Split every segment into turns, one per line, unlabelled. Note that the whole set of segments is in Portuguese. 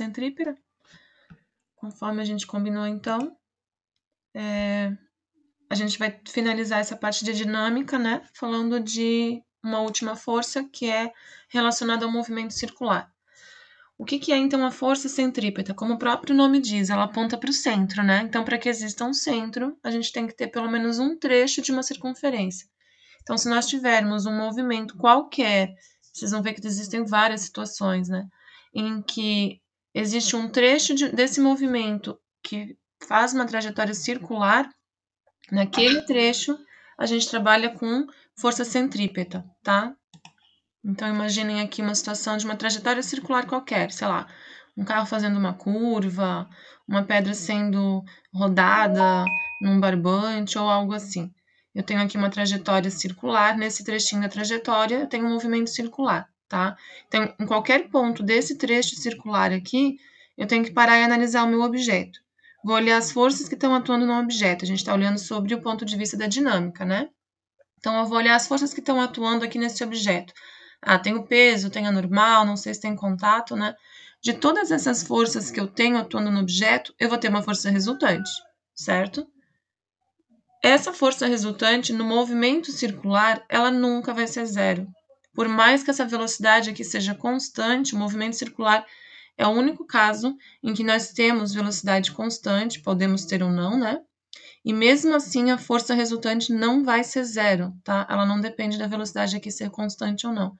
centrípeta, conforme a gente combinou, então. A gente vai finalizar essa parte de dinâmica, né, falando de uma última força que é relacionada ao movimento circular. O que é, então, a força centrípeta? Como o próprio nome diz, ela aponta para o centro, né? Então, para que exista um centro, a gente tem que ter pelo menos um trecho de uma circunferência. Então, se nós tivermos um movimento qualquer, vocês vão ver que existem várias situações, né? Em que existe um trecho desse movimento que faz uma trajetória circular, naquele trecho a gente trabalha com força centrípeta, tá? Então, imaginem aqui uma situação de uma trajetória circular qualquer, sei lá, um carro fazendo uma curva, uma pedra sendo rodada num barbante ou algo assim. Eu tenho aqui uma trajetória circular, nesse trechinho da trajetória eu tenho um movimento circular, tá? Então, em qualquer ponto desse trecho circular aqui, eu tenho que parar e analisar o meu objeto. Vou olhar as forças que estão atuando no objeto, a gente está olhando sobre o ponto de vista da dinâmica, né? Então, eu vou olhar as forças que estão atuando aqui nesse objeto. Tem o peso, tem a normal, não sei se tem contato, né? De todas essas forças que eu tenho atuando no objeto, eu vou ter uma força resultante, certo? Essa força resultante no movimento circular, ela nunca vai ser zero. Por mais que essa velocidade aqui seja constante, o movimento circular é o único caso em que nós temos velocidade constante, podemos ter ou não, né? E mesmo assim, a força resultante não vai ser zero, tá? Ela não depende da velocidade aqui ser constante ou não.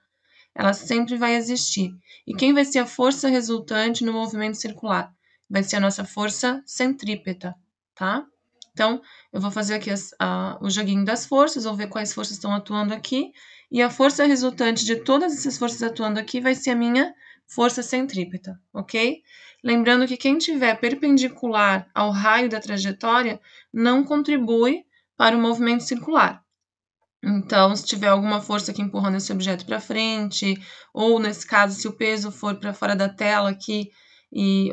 Ela sempre vai existir. E quem vai ser a força resultante no movimento circular? Vai ser a nossa força centrípeta, tá? Então, eu vou fazer aqui o joguinho das forças, vou ver quais forças estão atuando aqui, e a força resultante de todas essas forças atuando aqui vai ser a minha força centrípeta, ok? Lembrando que quem tiver perpendicular ao raio da trajetória não contribui para o movimento circular. Então, se tiver alguma força aqui empurrando esse objeto para frente, ou nesse caso, se o peso for para fora da tela aqui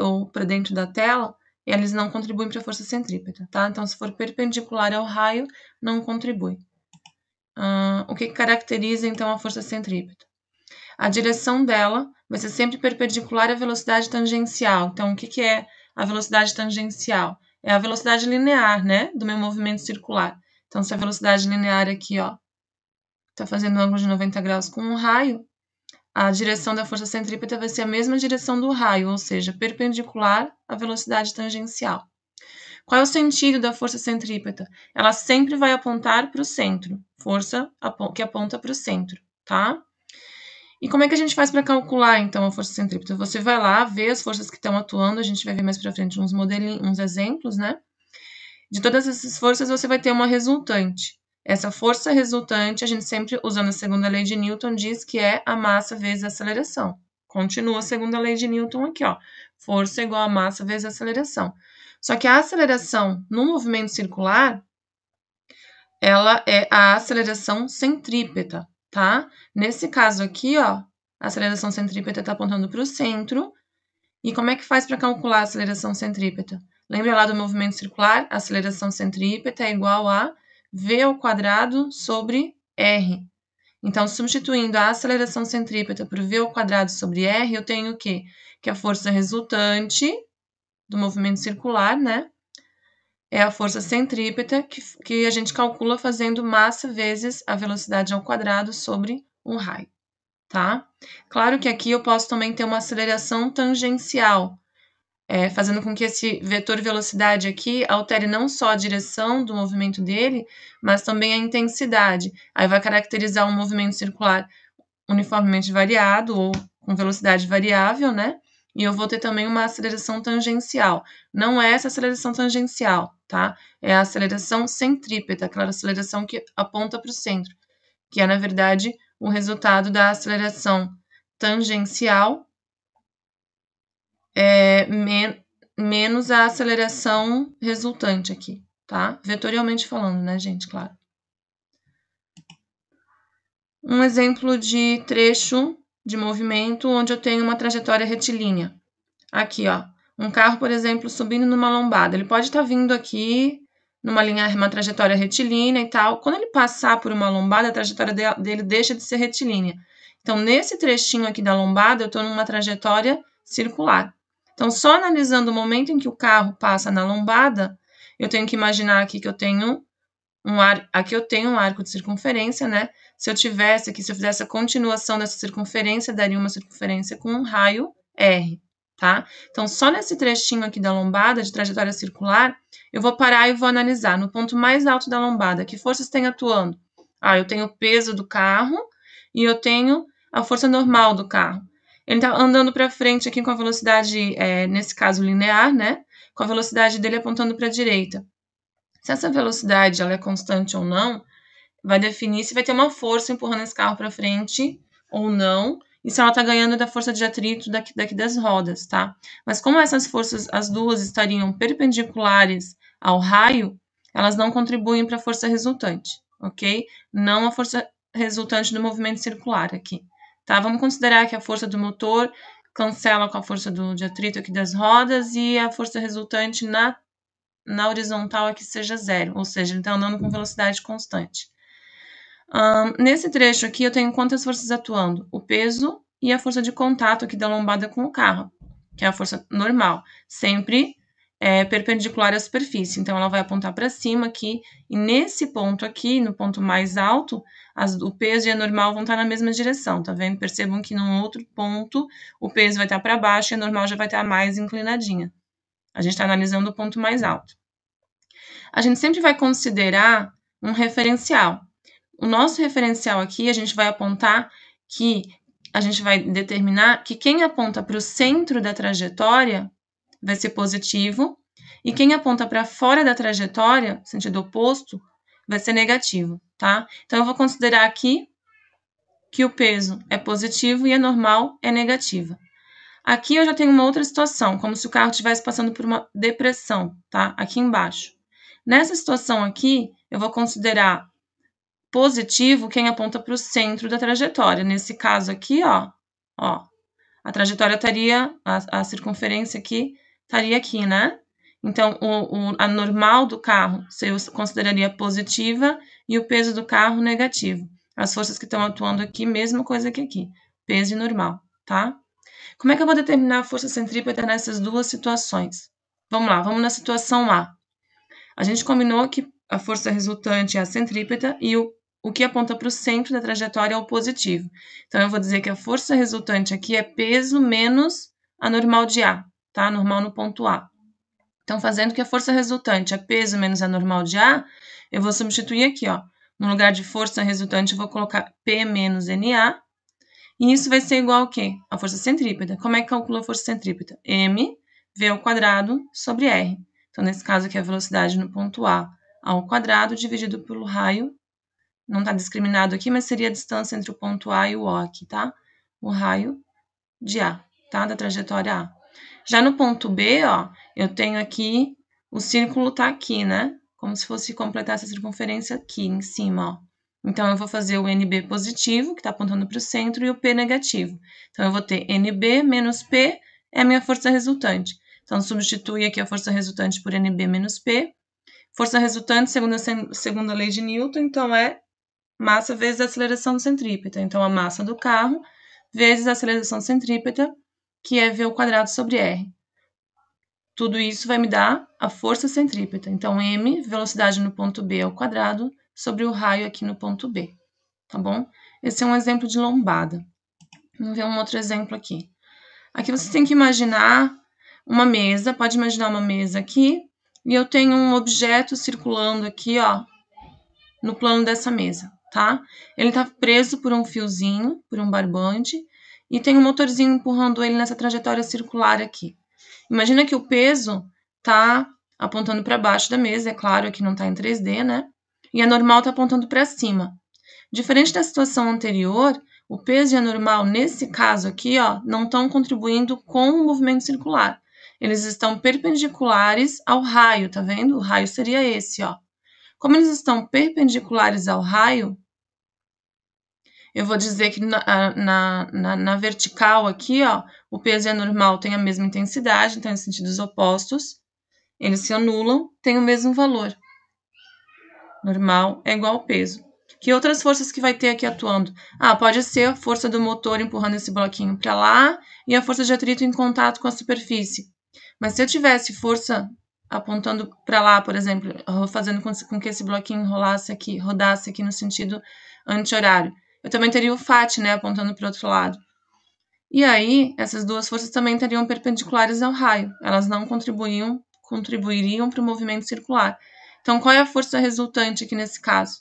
ou para dentro da tela, eles não contribuem para a força centrípeta, tá? Então, se for perpendicular ao raio, não contribui. O que caracteriza, então, a força centrípeta? A direção dela vai ser sempre perpendicular à velocidade tangencial. Então, o que é a velocidade tangencial? É a velocidade linear, né, do meu movimento circular. Então, se a velocidade linear aqui, ó, está fazendo um ângulo de 90 graus com um raio, a direção da força centrípeta vai ser a mesma direção do raio, ou seja, perpendicular à velocidade tangencial. Qual é o sentido da força centrípeta? Ela sempre vai apontar para o centro, força que aponta para o centro, tá? E como é que a gente faz para calcular, então, a força centrípeta? Você vai lá ver as forças que estão atuando, a gente vai ver mais para frente uns modelinhos, uns exemplos, né? De todas essas forças, você vai ter uma resultante. Essa força resultante, a gente sempre, usando a segunda lei de Newton, diz que é a massa vezes a aceleração. Continua a segunda lei de Newton aqui, ó. Força igual a massa vezes a aceleração. Só que a aceleração no movimento circular, ela é a aceleração centrípeta, tá? Nesse caso aqui, ó, a aceleração centrípeta está apontando para o centro. E como é que faz para calcular a aceleração centrípeta? Lembra lá do movimento circular? A aceleração centrípeta é igual a v ao quadrado sobre r. Então, substituindo a aceleração centrípeta por v ao quadrado sobre r, eu tenho o quê? Que a força resultante do movimento circular, né? É a força centrípeta que a gente calcula fazendo massa vezes a velocidade ao quadrado sobre um raio, tá? Claro que aqui eu posso também ter uma aceleração tangencial, fazendo com que esse vetor velocidade aqui altere não só a direção do movimento dele, mas também a intensidade. Aí vai caracterizar um movimento circular uniformemente variado ou com velocidade variável, né? E eu vou ter também uma aceleração tangencial. Não é essa aceleração tangencial, tá? É a aceleração centrípeta, aquela aceleração que aponta para o centro, que é, na verdade, o resultado da aceleração tangencial menos a aceleração resultante aqui, tá? Vetorialmente falando, né, gente? Claro. Um exemplo de trecho de movimento onde eu tenho uma trajetória retilínea. Aqui, ó. Um carro, por exemplo, subindo numa lombada. Ele pode estar vindo aqui uma trajetória retilínea e tal. Quando ele passar por uma lombada, a trajetória dele deixa de ser retilínea. Então, nesse trechinho aqui da lombada, eu estou numa trajetória circular. Então, só analisando o momento em que o carro passa na lombada, eu tenho que imaginar aqui que eu tenho aqui eu tenho um arco de circunferência, né? Se eu tivesse aqui, se eu fizesse a continuação dessa circunferência, daria uma circunferência com um raio R, tá? Então, só nesse trechinho aqui da lombada, de trajetória circular, eu vou parar e vou analisar no ponto mais alto da lombada, que forças tem atuando? Eu tenho o peso do carro e eu tenho a força normal do carro. Ele tá andando para frente aqui com a velocidade, nesse caso, linear, né? Com a velocidade dele apontando para a direita. Se essa velocidade ela é constante ou não, vai definir se vai ter uma força empurrando esse carro para frente ou não, e se ela está ganhando da força de atrito daqui das rodas, tá? Mas como essas forças, as duas estariam perpendiculares ao raio, elas não contribuem para a força resultante, ok? Não a força resultante do movimento circular aqui, tá? Vamos considerar que a força do motor cancela com a força de atrito aqui das rodas e a força resultante na horizontal aqui seja zero, ou seja, ele está andando com velocidade constante. Nesse trecho aqui eu tenho quantas forças atuando? O peso e a força de contato aqui da lombada com o carro, que é a força normal, sempre perpendicular à superfície. Então, ela vai apontar para cima aqui, e nesse ponto aqui, no ponto mais alto, o peso e a normal vão estar na mesma direção, tá vendo? Percebam que num outro ponto, o peso vai estar para baixo e a normal já vai estar mais inclinadinha. A gente está analisando o ponto mais alto. A gente sempre vai considerar um referencial. O nosso referencial aqui, a gente vai apontar que a gente vai determinar que quem aponta para o centro da trajetória vai ser positivo e quem aponta para fora da trajetória, sentido oposto, vai ser negativo, tá? Então, eu vou considerar aqui que o peso é positivo e a normal é negativa. Aqui eu já tenho uma outra situação, como se o carro estivesse passando por uma depressão, tá? Aqui embaixo. Nessa situação aqui, eu vou considerar positivo quem aponta para o centro da trajetória. Nesse caso aqui, ó, a trajetória estaria, a circunferência aqui estaria aqui, né? Então, a normal do carro eu consideraria positiva e o peso do carro negativo. As forças que estão atuando aqui, mesma coisa que aqui, peso e normal, tá? Como é que eu vou determinar a força centrípeta nessas duas situações? Vamos lá, vamos na situação A. A gente combinou que a força resultante é a centrípeta e o que aponta para o centro da trajetória é o positivo. Então, eu vou dizer que a força resultante aqui é peso menos a normal de A, tá? A normal no ponto A. Então, fazendo que a força resultante é peso menos a normal de A, eu vou substituir aqui, ó. No lugar de força resultante, eu vou colocar P menos NA. E isso vai ser igual ao quê? A força centrípeta. Como é que calcula a força centrípeta? M, V ao quadrado sobre R. Então, nesse caso aqui, a velocidade no ponto A ao quadrado dividido pelo raio. Não está discriminado aqui, mas seria a distância entre o ponto A e o O aqui, tá? O raio de A, tá? Da trajetória A. Já no ponto B, ó, eu tenho aqui, o círculo tá aqui, né? Como se fosse completar essa circunferência aqui em cima, ó. Então, eu vou fazer o NB positivo, que está apontando para o centro, e o P negativo. Então, eu vou ter NB menos P é a minha força resultante. Então, substitui aqui a força resultante por NB menos P. Força resultante, segundo a lei de Newton, então é massa vezes a aceleração centrípeta. Então, a massa do carro vezes a aceleração centrípeta, que é V ao quadrado sobre R. Tudo isso vai me dar a força centrípeta. Então, M, velocidade no ponto B ao quadrado, sobre o raio aqui no ponto B, tá bom? Esse é um exemplo de lombada. Vamos ver um outro exemplo aqui. Aqui você tem que imaginar uma mesa, pode imaginar uma mesa aqui, e eu tenho um objeto circulando aqui, ó, no plano dessa mesa, tá? Ele tá preso por um fiozinho, por um barbante, e tem um motorzinho empurrando ele nessa trajetória circular aqui. Imagina que o peso tá apontando para baixo da mesa, é claro, aqui não tá em 3D, né? E a normal tá apontando para cima. Diferente da situação anterior, o peso e a normal, nesse caso aqui, ó, não estão contribuindo com o movimento circular. Eles estão perpendiculares ao raio, tá vendo? O raio seria esse, ó. Como eles estão perpendiculares ao raio, eu vou dizer que na vertical aqui, ó, o peso e a normal têm a mesma intensidade, então em sentidos opostos, eles se anulam, têm o mesmo valor. Normal é igual ao peso. Que outras forças que vai ter aqui atuando? Ah, pode ser a força do motor empurrando esse bloquinho para lá e a força de atrito em contato com a superfície. Mas se eu tivesse força apontando para lá, por exemplo, fazendo com que esse bloquinho rodasse aqui no sentido anti-horário, eu também teria o FAT, né, apontando para o outro lado. E aí, essas duas forças também estariam perpendiculares ao raio. Elas não contribuiriam para o movimento circular. Então, qual é a força resultante aqui nesse caso?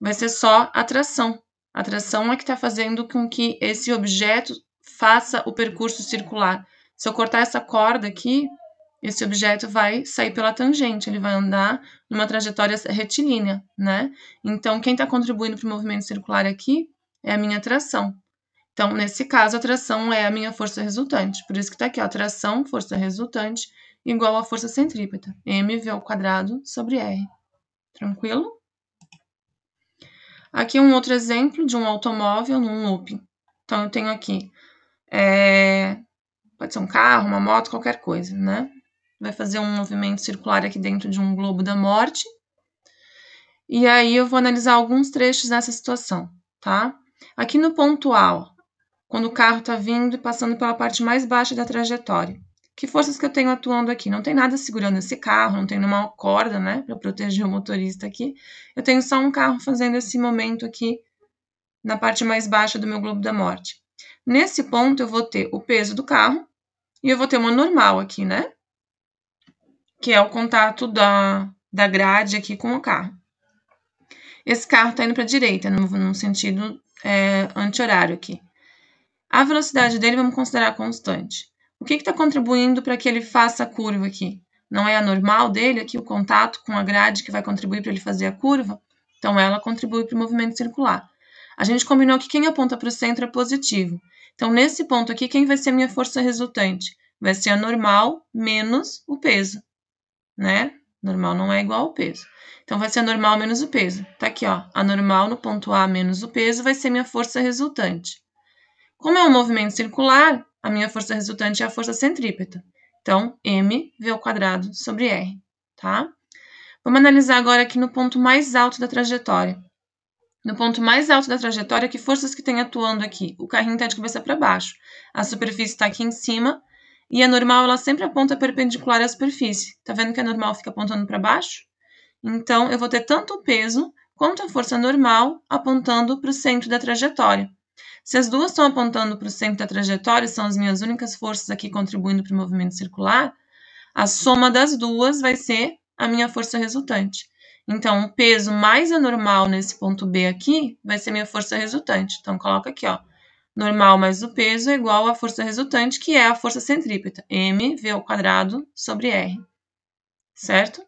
Vai ser só a tração. A tração é que está fazendo com que esse objeto faça o percurso circular. Se eu cortar essa corda aqui, esse objeto vai sair pela tangente, ele vai andar numa trajetória retilínea, né? Então, quem está contribuindo para o movimento circular aqui é a minha tração. Então, nesse caso, a tração é a minha força resultante. Por isso que está aqui, ó, tração, força resultante, igual a força centrípeta. mv² sobre R. Tranquilo? Aqui um outro exemplo de um automóvel num looping. Então, eu tenho aqui, pode ser um carro, uma moto, qualquer coisa, né? Vai fazer um movimento circular aqui dentro de um globo da morte. E aí, eu vou analisar alguns trechos dessa situação, tá? Aqui no ponto A, ó, quando o carro está vindo e passando pela parte mais baixa da trajetória. Que forças que eu tenho atuando aqui? Não tem nada segurando esse carro, não tem nenhuma corda, né, para proteger o motorista aqui. Eu tenho só um carro fazendo esse momento aqui na parte mais baixa do meu globo da morte. Nesse ponto, eu vou ter o peso do carro e eu vou ter uma normal aqui, né, que é o contato da grade aqui com o carro. Esse carro está indo para a direita, no sentido anti-horário aqui. A velocidade dele vamos considerar constante. O que está contribuindo para que ele faça a curva aqui? Não é a normal dele aqui, o contato com a grade que vai contribuir para ele fazer a curva? Então, ela contribui para o movimento circular. A gente combinou que quem aponta para o centro é positivo. Então, nesse ponto aqui, quem vai ser a minha força resultante? Vai ser a normal menos o peso, né? Normal não é igual ao peso. Então, vai ser a normal menos o peso. Tá aqui, ó. A normal no ponto A menos o peso vai ser minha força resultante. Como é um movimento circular, a minha força resultante é a força centrípeta. Então, mv² sobre R, tá? Vamos analisar agora aqui no ponto mais alto da trajetória. No ponto mais alto da trajetória, que forças que tem atuando aqui? O carrinho está de cabeça para baixo. A superfície está aqui em cima e a normal ela sempre aponta perpendicular à superfície. Tá vendo que a normal fica apontando para baixo? Então, eu vou ter tanto o peso quanto a força normal apontando para o centro da trajetória. Se as duas estão apontando para o centro da trajetória, são as minhas únicas forças aqui contribuindo para o movimento circular, a soma das duas vai ser a minha força resultante. Então, o peso mais a normal nesse ponto B aqui vai ser minha força resultante. Então, coloca aqui, ó, normal mais o peso é igual à força resultante, que é a força centrípeta, mv² sobre R, certo?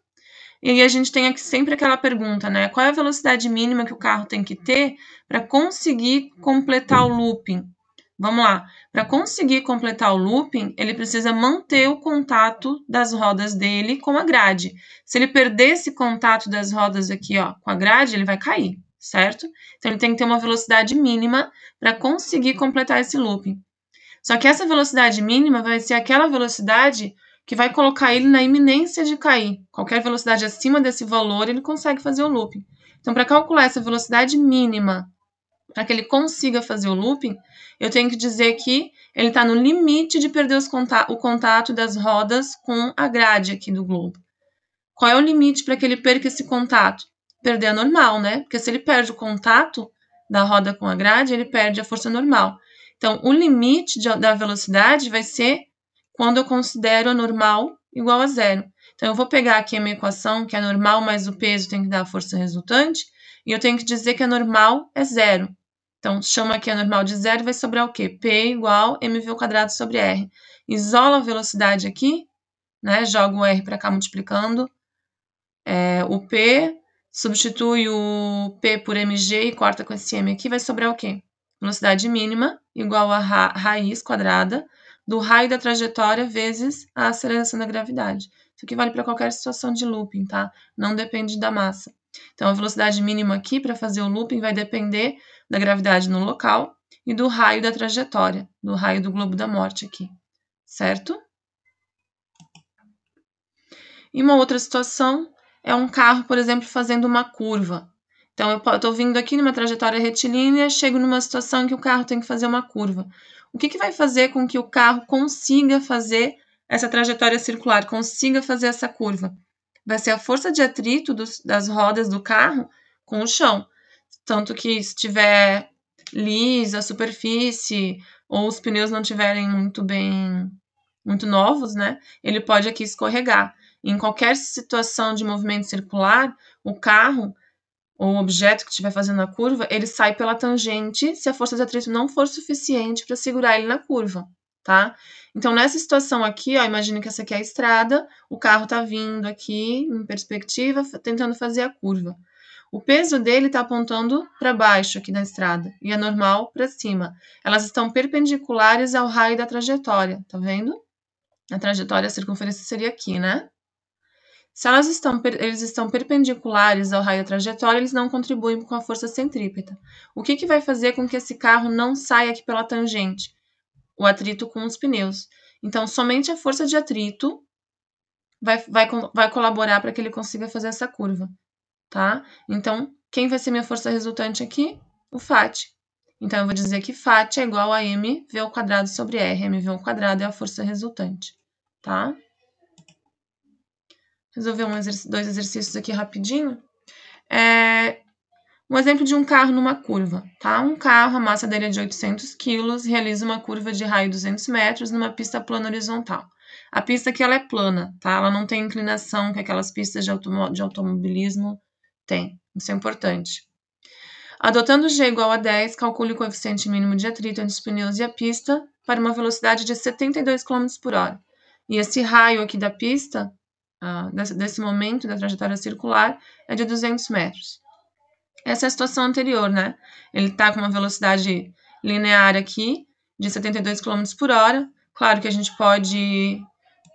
E aí a gente tem aqui sempre aquela pergunta, né? Qual é a velocidade mínima que o carro tem que ter para conseguir completar o looping? Vamos lá. Para conseguir completar o looping, ele precisa manter o contato das rodas dele com a grade. Se ele perder esse contato das rodas aqui, ó, com a grade, ele vai cair, certo? Então, ele tem que ter uma velocidade mínima para conseguir completar esse looping. Só que essa velocidade mínima vai ser aquela velocidade que vai colocar ele na iminência de cair. Qualquer velocidade acima desse valor, ele consegue fazer o looping. Então, para calcular essa velocidade mínima, para que ele consiga fazer o looping, eu tenho que dizer que ele está no limite de perder o contato das rodas com a grade aqui do globo. Qual é o limite para que ele perca esse contato? Perder a normal, né? Porque se ele perde o contato da roda com a grade, ele perde a força normal. Então, o limite da velocidade vai ser quando eu considero a normal igual a zero. Então, eu vou pegar aqui a minha equação, que é normal mais o peso tem que dar a força resultante, e eu tenho que dizer que a normal é zero. Então, chama aqui a normal de zero, vai sobrar o quê? P igual mv² sobre R. Isola a velocidade aqui, né? Joga o R para cá multiplicando. O P, substitui o P por mg e corta com esse m aqui, vai sobrar o quê? Velocidade mínima igual a raiz quadrada do raio da trajetória vezes a aceleração da gravidade. Isso aqui vale para qualquer situação de looping, tá? Não depende da massa. Então, a velocidade mínima aqui para fazer o looping vai depender da gravidade no local e do raio da trajetória, do raio do globo da morte aqui, certo? E uma outra situação é um carro, por exemplo, fazendo uma curva. Então, eu estou vindo aqui numa trajetória retilínea, chego numa situação que o carro tem que fazer uma curva. O que vai fazer com que o carro consiga fazer essa trajetória circular, consiga fazer essa curva? Vai ser a força de atrito das rodas do carro com o chão. Tanto que se tiver lisa a superfície ou os pneus não tiverem muito novos, né? Ele pode aqui escorregar. Em qualquer situação de movimento circular, o carro ou o objeto que estiver fazendo a curva, ele sai pela tangente se a força de atrito não for suficiente para segurar ele na curva, tá? Então, nessa situação aqui, ó, imagine que essa aqui é a estrada, o carro tá vindo aqui em perspectiva, tentando fazer a curva. O peso dele está apontando para baixo aqui da estrada e a normal para cima. Elas estão perpendiculares ao raio da trajetória, tá vendo? A trajetória, a circunferência seria aqui, né? Se eles estão perpendiculares ao raio da trajetória, eles não contribuem com a força centrípeta. O que vai fazer com que esse carro não saia aqui pela tangente? O atrito com os pneus. Então, somente a força de atrito vai colaborar para que ele consiga fazer essa curva, tá? Então, quem vai ser minha força resultante aqui? O FAT. Então, eu vou dizer que FAT é igual a mv ao quadrado sobre r. mv ao quadrado é a força resultante, tá? Resolver dois exercícios aqui rapidinho. Um exemplo de um carro numa curva, tá? Um carro, a massa dele é de 800 kg, realiza uma curva de raio 200 metros numa pista plana horizontal. A pista aqui ela é plana, tá? Ela não tem inclinação que aquelas pistas de automobilismo têm. Isso é importante. Adotando G igual a 10, calcule o coeficiente mínimo de atrito entre os pneus e a pista para uma velocidade de 72 km por hora. E esse raio aqui da pista, desse momento da trajetória circular, é de 200 metros. Essa é a situação anterior, né? Ele está com uma velocidade linear aqui, de 72 km por hora. Claro que a gente pode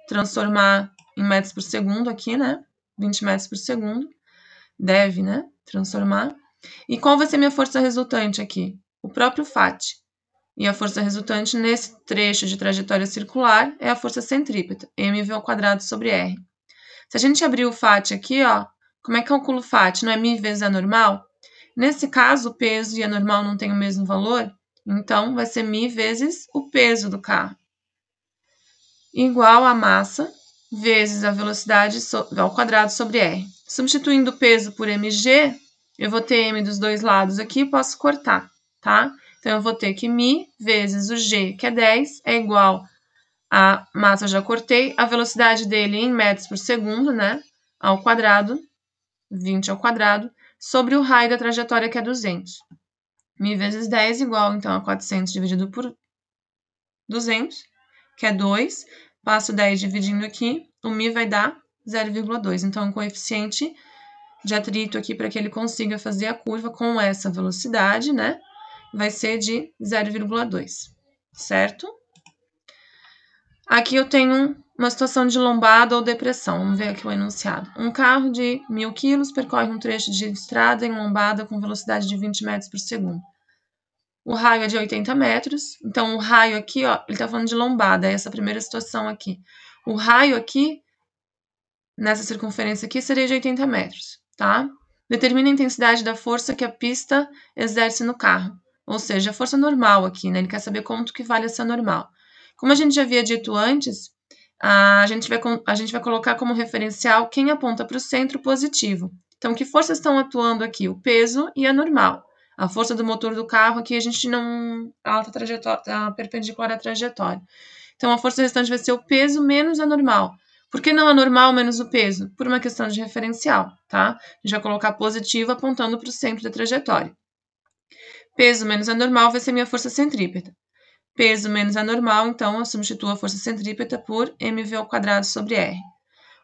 transformar em metros por segundo aqui, né? 20 metros por segundo. Deve, né? Transformar. E qual vai ser minha força resultante aqui? O próprio FAT. E a força resultante nesse trecho de trajetória circular é a força centrípeta, mv ao quadrado sobre r. Se a gente abrir o FAT aqui, ó, como é que calcula o FAT? Não é μ vezes a normal? Nesse caso, o peso e a normal não têm o mesmo valor, então vai ser μ vezes o peso do carro, igual a massa vezes a velocidade ao quadrado sobre r. Substituindo o peso por mg, eu vou ter m dos dois lados aqui e posso cortar, tá? Então, eu vou ter que μ vezes o g, que é 10, é igual a massa, eu já cortei, a velocidade dele em metros por segundo, né? Ao quadrado, 20 ao quadrado, sobre o raio da trajetória, que é 200. μ vezes 10 igual, então, a 400 dividido por 200, que é 2. Passo 10 dividindo aqui, o μ vai dar 0,2. Então, o coeficiente de atrito aqui para que ele consiga fazer a curva com essa velocidade, né? Vai ser de 0,2, certo? Aqui eu tenho uma situação de lombada ou depressão. Vamos ver aqui o enunciado. Um carro de 1.000 kg percorre um trecho de estrada em lombada com velocidade de 20 metros por segundo. O raio é de 80 metros. Então, o raio aqui, ó, ele tá falando de lombada, é essa primeira situação aqui. O raio aqui, nessa circunferência aqui, seria de 80 metros, tá? Determina a intensidade da força que a pista exerce no carro. Ou seja, a força normal aqui, né? Ele quer saber quanto que vale essa normal. Como a gente já havia dito antes, a gente vai colocar como referencial quem aponta para o centro positivo. Então, que forças estão atuando aqui? O peso e a normal. A força do motor do carro aqui a gente não... Ela está perpendicular à trajetória. Então, a força restante vai ser o peso menos a normal. Por que não a normal menos o peso? Por uma questão de referencial, tá? A gente vai colocar positivo apontando para o centro da trajetória. Peso menos a normal vai ser minha força centrípeta. Peso menos a normal, então, eu substituo a força centrípeta por mv ao quadrado sobre r.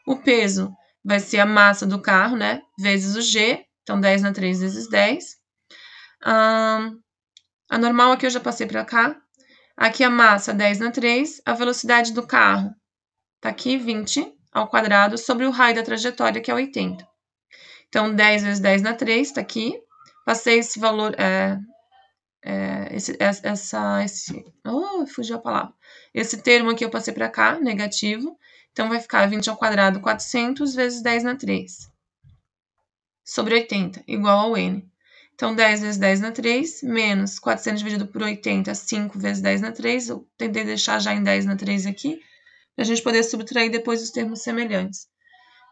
O peso vai ser a massa do carro, né? Vezes o g, então 10 na 3 vezes 10. A normal aqui eu já passei para cá. Aqui a massa, 10 na 3. A velocidade do carro tá aqui, 20 ao quadrado sobre o raio da trajetória, que é 80. Então, 10 vezes 10 na 3, tá aqui. Passei esse valor... fugiu a palavra. Esse termo aqui eu passei para cá, negativo. Então, vai ficar 20 ao quadrado, 400 vezes 10 na 3. sobre 80, igual ao N. Então, 10 vezes 10 na 3, menos 400 dividido por 80, 5 vezes 10 na 3. Eu tentei deixar já em 10 na 3 aqui, para a gente poder subtrair depois os termos semelhantes.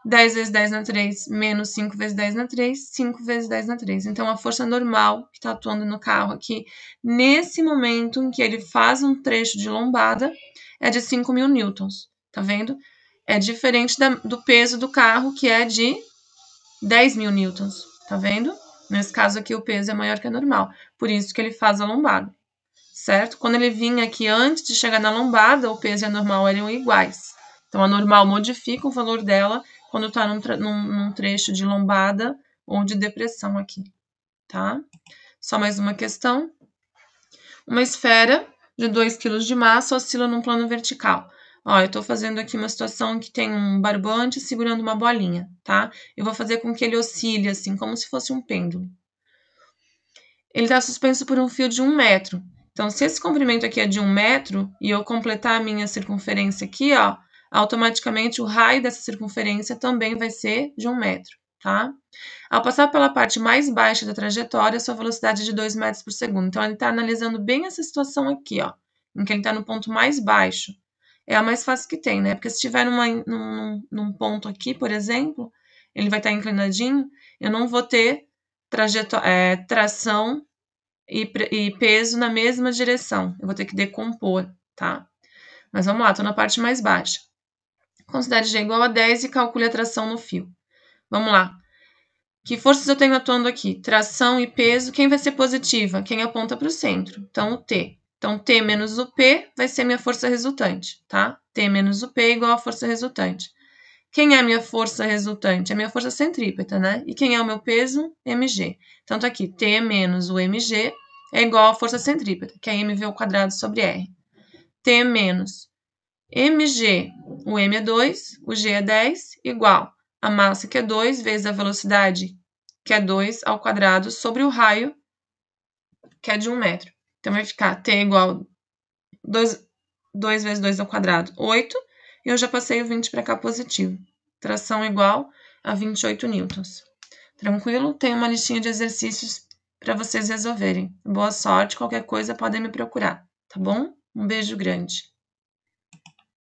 10 vezes 10 na 3, menos 5 vezes 10 na 3, 5 vezes 10 na 3. Então, a força normal que está atuando no carro aqui, nesse momento em que ele faz um trecho de lombada, é de 5.000 newtons. Tá vendo? É diferente do peso do carro, que é de 10.000 newtons. Tá vendo? Nesse caso aqui, o peso é maior que a normal. Por isso que ele faz a lombada. Certo? Quando ele vinha aqui antes de chegar na lombada, o peso e a normal eram iguais. Então, a normal modifica o valor dela quando está num trecho de lombada ou de depressão aqui, tá? Só mais uma questão. Uma esfera de 2 kg de massa oscila num plano vertical. Ó, eu estou fazendo aqui uma situação que tem um barbante segurando uma bolinha, tá? Eu vou fazer com que ele oscile assim, como se fosse um pêndulo. Ele está suspenso por um fio de 1 metro. Então, se esse comprimento aqui é de 1 metro e eu completar a minha circunferência aqui, ó, automaticamente o raio dessa circunferência também vai ser de 1 metro, tá? Ao passar pela parte mais baixa da trajetória, sua velocidade é de 2 metros por segundo. Então, ele está analisando bem essa situação aqui, ó, em que ele está no ponto mais baixo. É a mais fácil que tem, né? Porque se estiver num ponto aqui, por exemplo, ele vai estar inclinadinho, eu não vou ter tração e peso na mesma direção. Eu vou ter que decompor, tá? Mas vamos lá, estou na parte mais baixa. Considere G igual a 10 e calcule a tração no fio. Vamos lá. Que forças eu tenho atuando aqui? Tração e peso, quem vai ser positiva? Quem aponta para o centro. Então, o T. Então, T menos o P vai ser minha força resultante, tá? T menos o P é igual à força resultante. Quem é a minha força resultante? É a minha força centrípeta, né? E quem é o meu peso? mg. Então, tá aqui, T menos o mg é igual à força centrípeta, que é mv ao quadrado sobre r. T menos mg, o m é 2, o g é 10, igual a massa, que é 2, vezes a velocidade, que é 2 ao quadrado, sobre o raio, que é de 1 metro. Então, vai ficar T igual 2 vezes 2 ao quadrado, 8, e eu já passei o 20 para cá positivo. Tração igual a 28 newtons. Tranquilo? Tem uma listinha de exercícios para vocês resolverem. Boa sorte, qualquer coisa podem me procurar, tá bom? Um beijo grande.